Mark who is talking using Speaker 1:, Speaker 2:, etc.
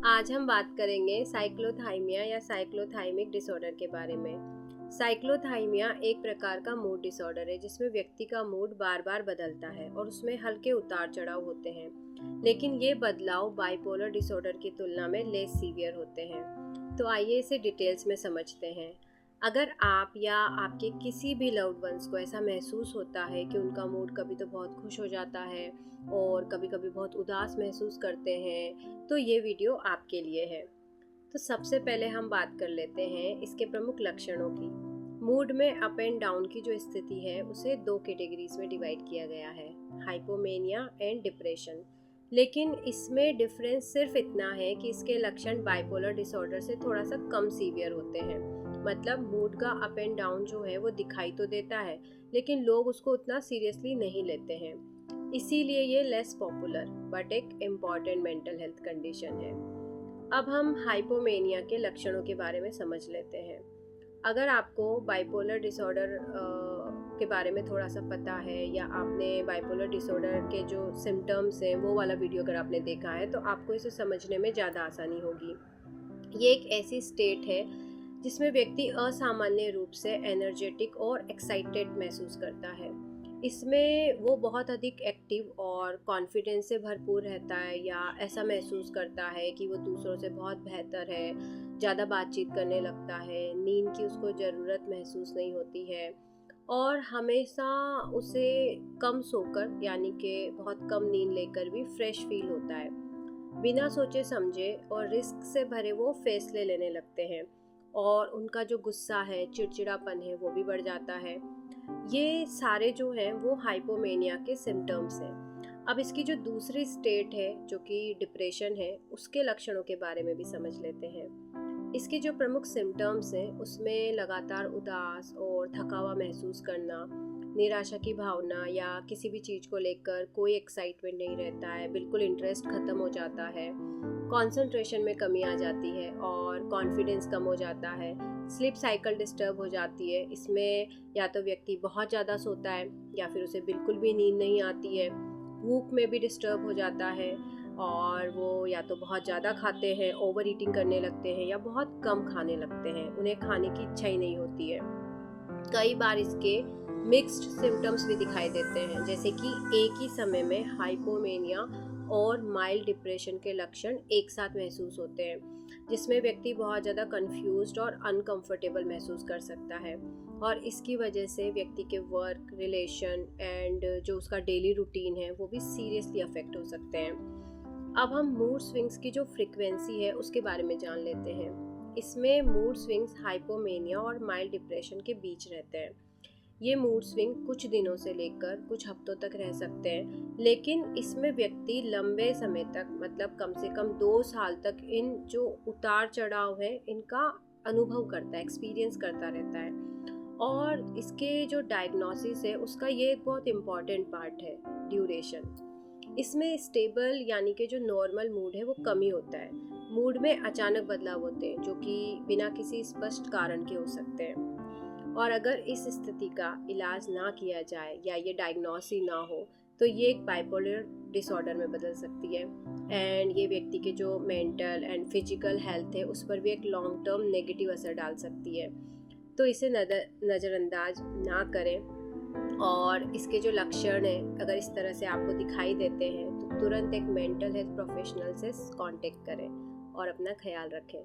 Speaker 1: आज हम बात करेंगे साइक्लोथाइमिया या साइक्लोथाइमिक डिसऑर्डर के बारे में। साइक्लोथाइमिया एक प्रकार का मूड डिसऑर्डर है जिसमें व्यक्ति का मूड बार बार बदलता है और उसमें हल्के उतार चढ़ाव होते हैं, लेकिन ये बदलाव बाइपोलर डिसऑर्डर की तुलना में लेस सीवियर होते हैं। तो आइए इसे डिटेल्स में समझते हैं। अगर आप या आपके किसी भी लव्ड वंस को ऐसा महसूस होता है कि उनका मूड कभी तो बहुत खुश हो जाता है और कभी कभी बहुत उदास महसूस करते हैं, तो ये वीडियो आपके लिए है। तो सबसे पहले हम बात कर लेते हैं इसके प्रमुख लक्षणों की। मूड में अप एंड डाउन की जो स्थिति है उसे दो कैटेगरीज में डिवाइड किया गया है, हाइपोमेनिया एंड डिप्रेशन। लेकिन इसमें डिफरेंस सिर्फ इतना है कि इसके लक्षण बाइपोलर डिसऑर्डर से थोड़ा सा कम सीवियर होते हैं। मतलब मूड का अप एंड डाउन जो है वो दिखाई तो देता है, लेकिन लोग उसको उतना सीरियसली नहीं लेते हैं। इसीलिए ये लेस पॉपुलर बट एक इम्पॉर्टेंट मेंटल हेल्थ कंडीशन है। अब हम हाइपोमेनिया के लक्षणों के बारे में समझ लेते हैं। अगर आपको बाइपोलर डिसऑर्डर के बारे में थोड़ा सा पता है या आपने बाइपोलर डिसऑर्डर के जो सिम्टम्स हैं वो वाला वीडियो अगर आपने देखा है तो आपको इसे समझने में ज़्यादा आसानी होगी। ये एक ऐसी स्टेट है जिसमें व्यक्ति असामान्य रूप से एनर्जेटिक और एक्साइटेड महसूस करता है। इसमें वो बहुत अधिक एक्टिव और कॉन्फिडेंस से भरपूर रहता है या ऐसा महसूस करता है कि वो दूसरों से बहुत बेहतर है, ज़्यादा बातचीत करने लगता है, नींद की उसको ज़रूरत महसूस नहीं होती है और हमेशा उसे कम सोकर यानी कि बहुत कम नींद लेकर भी फ्रेश फील होता है। बिना सोचे समझे और रिस्क से भरे वो फैसले लेने लगते हैं और उनका जो गुस्सा है, चिड़चिड़ापन है, वो भी बढ़ जाता है। ये सारे जो हैं वो हाइपोमेनिया के सिम्टम्स हैं। अब इसकी जो दूसरी स्टेट है जो कि डिप्रेशन है, उसके लक्षणों के बारे में भी समझ लेते हैं। इसके जो प्रमुख सिम्टम्स हैं उसमें लगातार उदास और थका हुआ महसूस करना, निराशा की भावना या किसी भी चीज़ को लेकर कोई एक्साइटमेंट नहीं रहता है, बिल्कुल इंटरेस्ट ख़त्म हो जाता है, कंसंट्रेशन में कमी आ जाती है और कॉन्फिडेंस कम हो जाता है, स्लीप साइकिल डिस्टर्ब हो जाती है। इसमें या तो व्यक्ति बहुत ज़्यादा सोता है या फिर उसे बिल्कुल भी नींद नहीं आती है, भूख में भी डिस्टर्ब हो जाता है और वो या तो बहुत ज़्यादा खाते हैं, ओवर ईटिंग करने लगते हैं या बहुत कम खाने लगते हैं, उन्हें खाने की इच्छा ही नहीं होती है। कई बार इसके मिक्स्ड सिम्टम्स भी दिखाई देते हैं, जैसे कि एक ही समय में हाइपोमेनिया और माइल्ड डिप्रेशन के लक्षण एक साथ महसूस होते हैं, जिसमें व्यक्ति बहुत ज़्यादा कंफ्यूज्ड और अनकंफर्टेबल महसूस कर सकता है और इसकी वजह से व्यक्ति के वर्क, रिलेशन एंड जो उसका डेली रूटीन है वो भी सीरियसली अफेक्ट हो सकते हैं। अब हम मूड स्विंग्स की जो फ्रिक्वेंसी है उसके बारे में जान लेते हैं। इसमें मूड स्विंग्स हाइपोमेनिया और माइल्ड डिप्रेशन के बीच रहते हैं। ये मूड स्विंग कुछ दिनों से लेकर कुछ हफ्तों तक रह सकते हैं, लेकिन इसमें व्यक्ति लंबे समय तक मतलब कम से कम 2 साल तक इन जो उतार चढ़ाव है इनका अनुभव करता है, एक्सपीरियंस करता रहता है। और इसके जो डायग्नोसिस है उसका ये एक बहुत इम्पॉर्टेंट पार्ट है, ड्यूरेशन। इसमें स्टेबल यानी कि जो नॉर्मल मूड है वो कमी होता है, मूड में अचानक बदलाव होते हैं जो कि बिना किसी स्पष्ट कारण के हो सकते हैं। और अगर इस स्थिति का इलाज ना किया जाए या ये डायग्नोसिस ना हो तो ये एक बाइपोलर डिसऑर्डर में बदल सकती है एंड ये व्यक्ति के जो मेंटल एंड फिजिकल हेल्थ है उस पर भी एक लॉन्ग टर्म नेगेटिव असर डाल सकती है। तो इसे नज़रअंदाज ना करें और इसके जो लक्षण हैं अगर इस तरह से आपको दिखाई देते हैं तो तुरंत एक मेंटल हेल्थ प्रोफेशनल से कांटेक्ट करें और अपना ख्याल रखें।